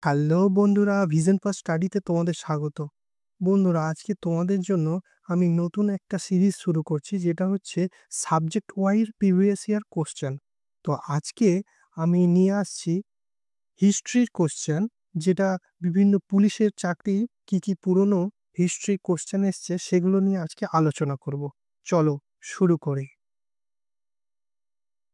Hello বন্ধুরা, vision for স্টাডিতে তোমাদের স্বাগত। বন্ধুরা, আজকে তোমাদের জন্য আমি নতুন একটা সিরিজ শুরু করছি, যেটা হচ্ছে subject wise previous year question. তো আজকে আমি নিয়ে আসছি হিস্ট্রির কোশ্চেন, যেটা বিভিন্ন পুলিশের চাকরি কি কি পুরনো হিস্ট্রি কোশ্চেন এসছে সেগুলো নিয়ে আজকে আলোচনা করব। চলো শুরু করি।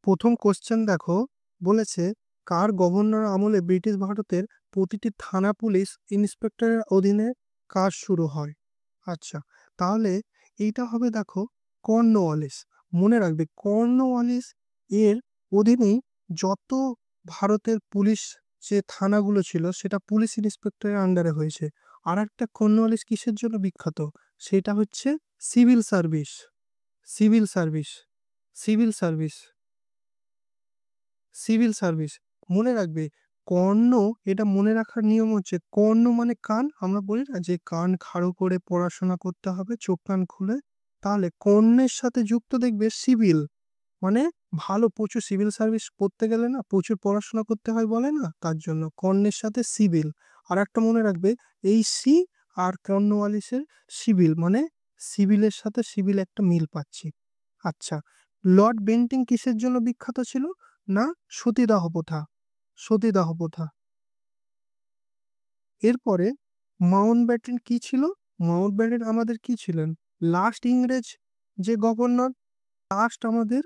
প্রথম কোশ্চেন দেখো, বলেছে কার গভর্নর আমলে ব্রিটিশ ভারতের প্রতিটি থানা পুলিশ ইন্সপেক্টরের অধীনে কাজ শুরু হয়? আচ্ছা, তাহলে এইটা হবে দেখো কর্নওয়ালিস। মনে রাখবে কর্নওয়ালিস এর অধীনেই যত ভারতের পুলিশ যে থানাগুলো ছিল সেটা পুলিশ ইন্সপেক্টরের আন্ডারে হয়েছে। আর একটা কর্নওয়ালিস কিসের জন্য বিখ্যাত? সেটা হচ্ছে civil service. Civil service civil service civil service মনে রাখবে। কর্ণ, এটা মনে রাখার নিয়ম হচ্ছে কর্ণ মানে কান। আমরা বলি না যে কান খাড়ো করে পড়াশোনা করতে হবে, চোখ কান খুলে। তাহলে কর্ণের সাথে যুক্ত দেখবে সিভিল, মানে ভালো প্রচুর সিভিল সার্ভিস করতে গেলে না প্রচুর পড়াশোনা করতে হয় বলে না, তার জন্য কর্ণের সাথে সিভিল। আর একটা মনে রাখবে, এই সি আর কর্নওয়ালিসের সিভিল, মানে সিভিলের সাথে সিভিল একটা মিল পাচ্ছি। আচ্ছা, লর্ড বেন্টিং কিসের জন্য বিখ্যাত ছিল? না, সতীদাহ প্রথা। সতীদাহ প্রথা। এরপরে মাউন্টব্যাটেন কি ছিল? মাউন্টব্যাটেন আমাদের কি ছিলেন? লাস্ট ইংরেজ যে গভর্নর, লাস্ট আমাদের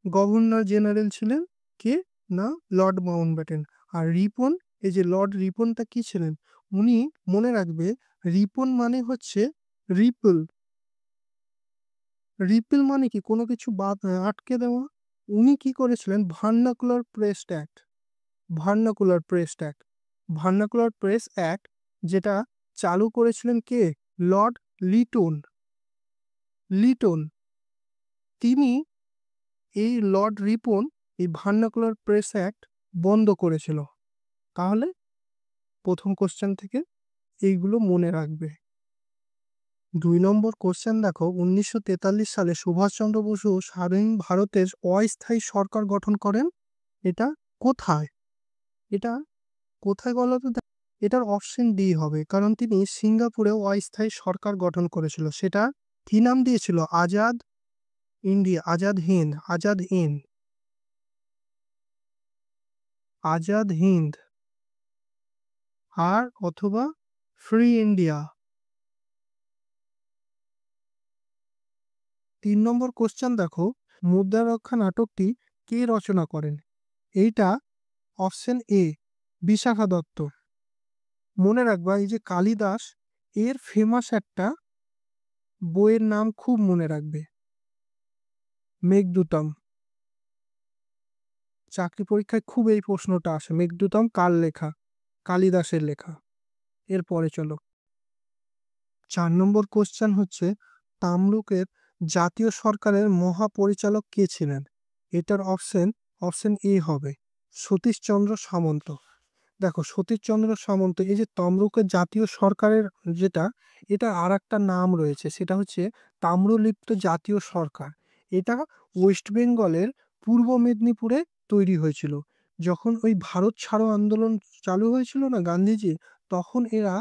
গভর্নর জেনারেল ছিলেন কে? না, লর্ড মাউন্টব্যাটেন। আর রিপন, এই যে লর্ড রিপনটা কি ছিলেন? উনি, মনে রাখবে, রিপন মানে হচ্ছে রিপল। রিপেল মানে কি? কোনো কিছু আটকে দেওয়া। উনি কি করেছিলেন? Vernacular press act. Vernacular press act vernacular press act যেটা চালু করেছিলেন কে? লর্ড লিটন। লিটন, তিনি, এই লর্ড রিপন এই ভার্নাকুলার প্রেস অ্যাক্ট বন্ধ করেছিল। তাহলে প্রথম কোশ্চেন থেকে এইগুলো মনে রাখবে। 2 নম্বর কোশ্চেন দেখো, 1943 সালে সুভাষচন্দ্র বসু স্বাধীন ভারতের অস্থায়ী সরকার গঠন করেন। এটা কোথায়? এটা কোথায় বলো তো? এটার অপশন ডি হবে, কারণ তিনি সিঙ্গাপুরে অস্থায়ী সরকার গঠন করেছিল। সেটা কি নাম দিয়েছিল? আজাদ ইন্ডিয়া, আজাদ হিন্দ, আজাদ হিন্দ, আজাদ হিন্দ, আর অথবা ফ্রি ইন্ডিয়া। 3 নম্বর কোশ্চেন দেখো, মুদ্রা রক্ষা নাটকটি কে রচনা করেন? এইটা অপশন এ, বিশাখা দত্ত। মনে রাখবা, এই যে কালিদাস, এর ফেমাস একটা বইয়ের নাম খুব মনে রাখবে, মেঘদূতম। চাকরি পরীক্ষায় খুব এই প্রশ্নটা আসে, মেঘদূতম কার লেখা? কালিদাসের লেখা। এরপরে চলো, 4 নম্বর কোশ্চেন হচ্ছে তামলুকের জাতীয় সরকারের মহাপরিচালক কে ছিলেন? এটার অপশন এ হবে সতীশচন্দ্র সামন্ত। দেখো, সতীশচন্দ্র সামন্ত, এই যে তমলুকের জাতীয় সরকারের যেটা, এটা আর একটা নাম রয়েছে, সেটা হচ্ছে তাম্রলিপ্ত জাতীয় সরকার। এটা ওয়েস্ট বেঙ্গলের পূর্ব মেদিনীপুরে তৈরি হয়েছিল। যখন ওই ভারত ছাড়ো আন্দোলন চালু হয়েছিল না গান্ধীজি, তখন এরা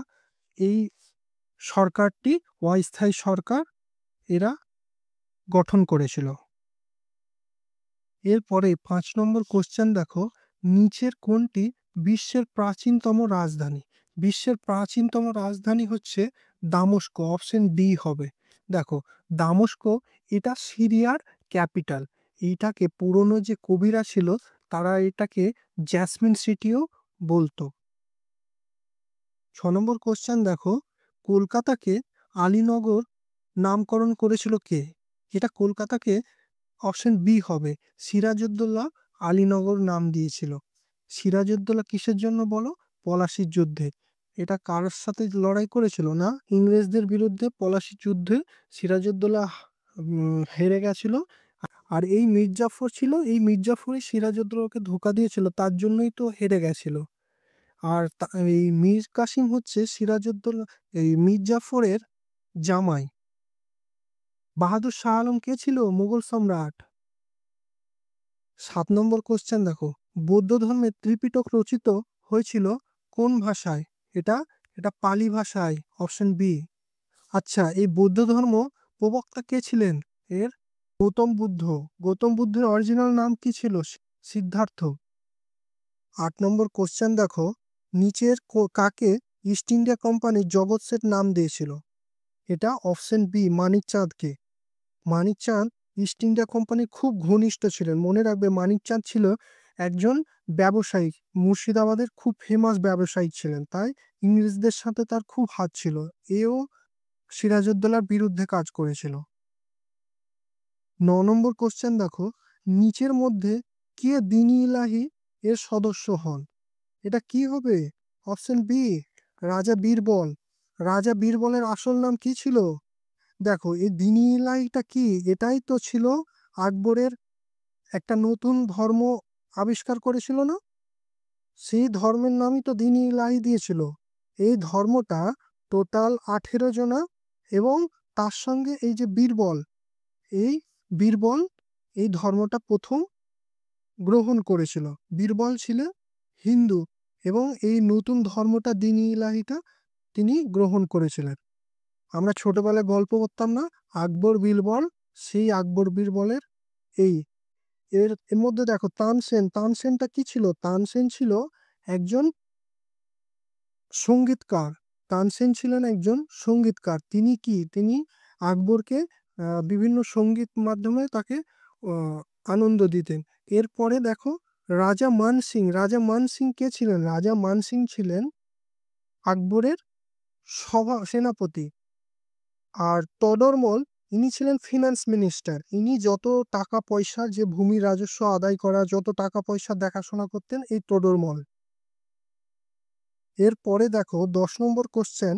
এই সরকারটি, অস্থায়ী সরকার, এরা গঠন করেছিল। এরপরে 5 নম্বর কোশ্চেন দেখো, নিচের কোনটি বিশ্বের প্রাচীনতম রাজধানী? বিশ্বের প্রাচীনতম রাজধানী হচ্ছে দামস্কো। অপশন ডি হবে। দেখো, দামস্কো, এটা সিরিয়ার ক্যাপিটাল। এইটাকে পুরনো যে কবিরা ছিল তারা এটাকে জ্যাসমিন সিটিও বলতো। 6 নম্বর কোশ্চেন দেখো, কলকাতাকে আলীনগর নামকরণ করেছিল কে? এটা কলকাতাকে, অপশন বি হবে, সিরাজউদ্দৌলা আলীনগর নাম দিয়েছিল। সিরাজউদ্দৌলা কিসের জন্য বলো? পলাশির যুদ্ধে। এটা কার সাথে লড়াই করেছিল? না, ইংরেজদের বিরুদ্ধে পলাশির যুদ্ধে সিরাজউদ্দৌলা হেরে গেছিল। আর এই মির্জাফর ছিল, এই মির্জাফরই সিরাজউদ্দৌলাকে ধোকা দিয়েছিল, তার জন্যই তো হেরে গেছিল। আর এই মীর কাসিম হচ্ছে সিরাজউদ্দৌলা, এই মির্জাফরের জামাই। বাহাদুর শাহ আলম কে ছিল? মুঘল সম্রাট। 7 নম্বর কোশ্চেন দেখো, বৌদ্ধ ধর্মের ত্রিপিটক রচিত হয়েছিল কোন ভাষায়? এটা এটা পালি ভাষায়, অপশন বি। আচ্ছা, এই বৌদ্ধ ধর্ম প্রবক্তা কে ছিলেন? এর গৌতম বুদ্ধ। গৌতম বুদ্ধের অরিজিনাল নাম কি ছিল? সিদ্ধার্থ। 8 নম্বর কোশ্চেন দেখো, নিচের কাকে East India Company Jagat Seth নাম দিয়েছিল? এটা অপশন বি, মানিকচাঁদকে। মানিকচাঁদ ইস্ট ইন্ডিয়া কোম্পানির খুব ঘনিষ্ঠ ছিলেন। মনে রাখবে, মানিকচাঁদ ছিল একজন ব্যবসায়ী, মুর্শিদাবাদের খুব ফেমাস ব্যবসায়ী ছিলেন, তাই ইংরেজদের সাথে তার খুব হাত ছিল। এও সিরাজউদ্দৌলার বিরুদ্ধে কাজ করেছিল। 9 নম্বর কোশ্চেন দেখো, নিচের মধ্যে কে দ্বীন-ই ইলাহি এর সদস্য হন? এটা কি হবে? অপশন বি, রাজা বীরবল। রাজা বীরবলের আসল নাম কি ছিল? দেখো, এই দ্বীন-ই ইলাহিটা কি? এটাই তো ছিল আকবরের একটা নতুন ধর্ম আবিষ্কার করেছিল না? সেই ধর্মের নামই তো দ্বীন-ই ইলাহি দিয়েছিল। এই ধর্মটা টোটাল 18 জনা, এবং তার সঙ্গে এই যে বীরবল, এই বীরবল এই ধর্মটা প্রথম গ্রহণ করেছিল। বীরবল ছিল হিন্দু, এবং এই নতুন ধর্মটা দ্বীন-ই ইলাহিটা তিনি গ্রহণ করেছিলেন। আমরা ছোটবেলায় গল্প করতাম না, আকবর বীরবল, সেই আকবর বীরবলের এই এর মধ্যে দেখো, তানসেন। তানসেনটা কি ছিল? তানসেন ছিল একজন সঙ্গীতকার। তানসেন ছিলেন একজন সঙ্গীতকার। তিনি কি? তিনি আকবরকে বিভিন্ন সঙ্গীত মাধ্যমে তাকে আনন্দ দিতেন। এরপরে দেখো, রাজা মান সিং। রাজা মান সিং কে ছিলেন? রাজা মান সিং ছিলেন আকবরের সেনাপতি। আর তদরমল, ইনি ছিলেন ফিনান্স মিনিস্টার। ইনি যত টাকা পয়সা, যে ভূমি রাজস্ব আদায় করা, যত টাকা পয়সা দেখাশোনা করতেন এই তদরমল। এরপরে দেখো 10 নম্বর কোশ্চেন,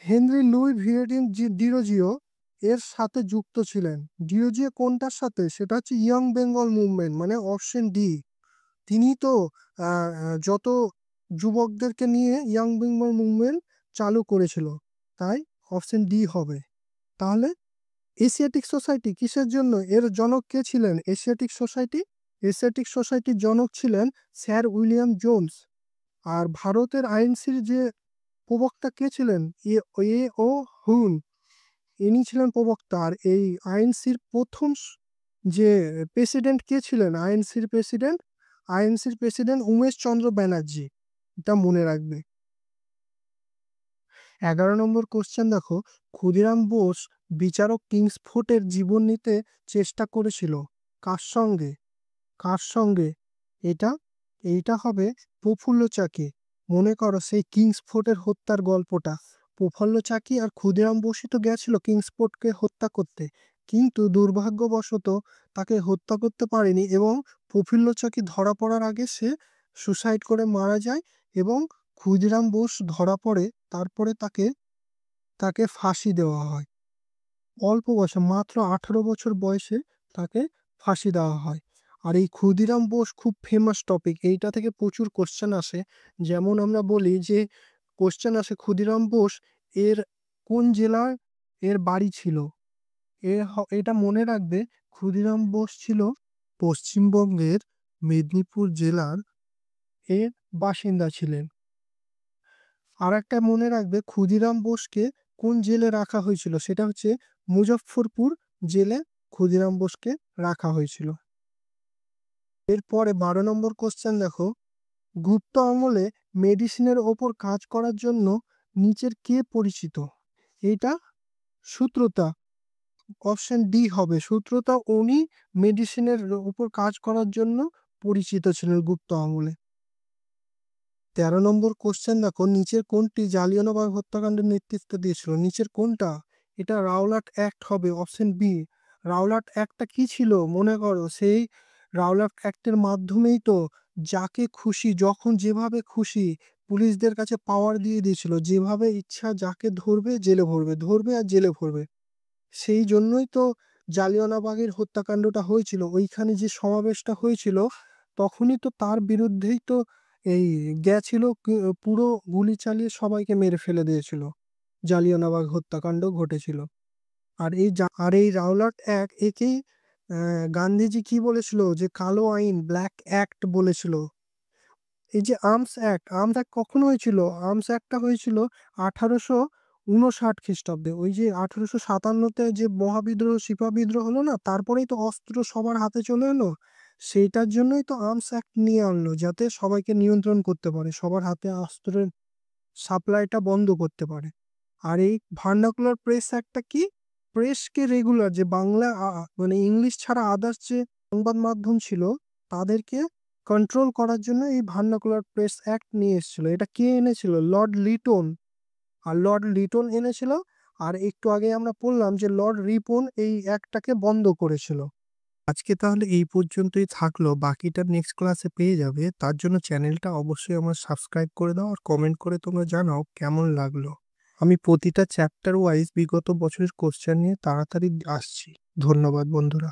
হেনরি লুই ভিয়েটিন ডিরোজিও এর সাথে যুক্ত ছিলেন। ডিরোজিও কোনটার সাথে? সেটা হচ্ছে ইয়ং বেঙ্গল মুভমেন্ট, মানে অপশন ডি। তিনি তো যত যুবকদেরকে নিয়ে ইয়ং বেঙ্গল মুভমেন্ট চালু করেছিল, তাই অপশন ডি হবে। তাহলে এশিয়াটিক সোসাইটি কিসের জন্য? এর জনক কে ছিলেন? এশিয়াটিক সোসাইটি, এশিয়াটিক সোসাইটির জনক ছিলেন স্যার উইলিয়াম জোন্স। আর ভারতের আইনসির যে প্রবক্তা কে ছিলেন? এ ও হুন, ইনি ছিলেন প্রবক্তা। আর এই আইএনসির প্রথম যে প্রেসিডেন্ট কে ছিলেন? আইএনসির প্রেসিডেন্ট উমেশ চন্দ্র ব্যানার্জি। এটা মনে রাখবে। 11 নম্বর কোশ্চেন দেখো, ক্ষুদিরাম বোস বিচারক কিংসফোর্ডের জীবন নিতে চেষ্টা করেছিল কার সঙ্গে? কার সঙ্গে? এটা এইটা হবে প্রফুল্ল চাকি। মনে করো, সেই কিংসফোর্ডের হত্যার গল্পটা। প্রফুল্ল চাকি আর ক্ষুদিরাম বসু তো গেছিল কিংসফোর্ডকে হত্যা করতে, কিন্তু দুর্ভাগ্যবশত তাকে হত্যা করতে পারেনি, এবং প্রফুল্ল চাকি ধরা পড়ার আগে সে সুসাইড করে মারা যায়। এবং ক্ষুদিরাম বোস ধরা পড়ে, তারপরে তাকে তাকে ফাঁসি দেওয়া হয়। অল্প বয়সে, মাত্র 18 বছর বয়সে তাকে ফাঁসি দেওয়া হয়। আর এই ক্ষুদিরাম বোস খুব ফেমাস টপিক, এইটা থেকে প্রচুর কোশ্চেন আসে। যেমন আমরা বলি যে, কোশ্চেন আসে ক্ষুদিরাম বোস এর কোন জেলায় এর বাড়ি ছিল? এটা মনে রাখবে, ক্ষুদিরাম বোস ছিল পশ্চিমবঙ্গের মেদিনীপুর জেলার এর বাসিন্দা ছিলেন। আর একটা মনে রাখবে, ক্ষুদিরাম বোসকে কোন জেলে রাখা হয়েছিল? সেটা হচ্ছে মুজফ্ফরপুর জেলে ক্ষুদিরাম বোসকে রাখা হয়েছিল। এরপরে 12 নম্বর কোশ্চেন দেখো, গুপ্ত আমলে মেডিসিনের ওপর কাজ করার জন্য নিচের কে পরিচিত? এটা সূত্রতা। অপশন ডি হবে সূত্রতা। উনি মেডিসিনের উপর কাজ করার জন্য পরিচিত ছিলেন গুপ্ত আমলে। 13 নম্বর কোশ্চেন দেখো, নিচের কোনটি জালিয়ানওয়ালাবাগ হত্যাকাণ্ডের নেতৃত্ব দিয়েছিল? নিচের কোনটা? এটা রাওলাট অ্যাক্ট হবে, অপশন বি। রাওলাট অ্যাক্টটা কি ছিল? মনে করো, সেই রাওলাট অ্যাক্টের মাধ্যমেই তো যাকে খুশি, যখন যেভাবে খুশি পুলিশদের কাছে পাওয়ার দিয়ে দিয়েছিল, যেভাবে ইচ্ছা যাকে ধরবে জেলে ভরবে, ধরবে আর জেলে ভরবে। সেই জন্যই তো জালিয়ানওয়ালাবাগের হত্যাকাণ্ডটা হয়েছিল। ওইখানে যে সমাবেশটা হয়েছিল, তখনই তো তার বিরুদ্ধেই তো এই গেছিল, পুরো গুলি চালিয়ে সবাইকে মেরে ফেলে দিয়েছিল। জালিয়ানওয়ালাবাগ হত্যাকাণ্ড ঘটেছিল। আর এই রাওলাট অ্যাক্ট, একেই গান্ধীজি কি বলেছিল? যে কালো আইন, ব্ল্যাক অ্যাক্ট বলেছিল। এই যে আর্মস অ্যাক্ট কখন হয়েছিল? আর্মস অ্যাক্টটা হয়েছিল 1859 খ্রিস্টাব্দে। ওই যে 1857-তে যে মহাবিদ্রোহ, সিপাহ বিদ্রোহ হলো না, তারপরেই তো অস্ত্র সবার হাতে চলে এলো। সেইটার জন্যই তো আর্মস অ্যাক্ট নিয়ে আনলো, যাতে সবাইকে নিয়ন্ত্রণ করতে পারে, সবার হাতে অস্ত্রের সাপ্লাইটা বন্ধ করতে পারে। আর এই ভার্নাকুলার প্রেস অ্যাক্টটা কি? প্রেসকে রেগুলার, যে বাংলা মানে ইংলিশ ছাড়া আদার্স যে সংবাদ মাধ্যম ছিল, তাদেরকে কন্ট্রোল করার জন্য এই ভার্নাকুলার প্রেস অ্যাক্ট নিয়ে এসেছিল। এটা কে এনেছিল? লর্ড লিটন। আর লর্ড লিটন এনেছিল। আর একটু আগে আমরা পড়লাম যে লর্ড রিপন এই অ্যাক্টটাকে বন্ধ করেছিল। আজকে তাহলে এই পর্যন্তই থাকলো, বাকিটা নেক্সট ক্লাসে পেয়ে যাবে। তার জন্য চ্যানেলটা অবশ্যই আমার সাবস্ক্রাইব করে দাও, আর কমেন্ট করে তোমরা জানাও কেমন লাগলো। আমি প্রতিটা চ্যাপ্টার ওয়াইজ বিগত বছরের কোশ্চেন নিয়ে তাড়াতাড়ি আসছি। ধন্যবাদ বন্ধুরা।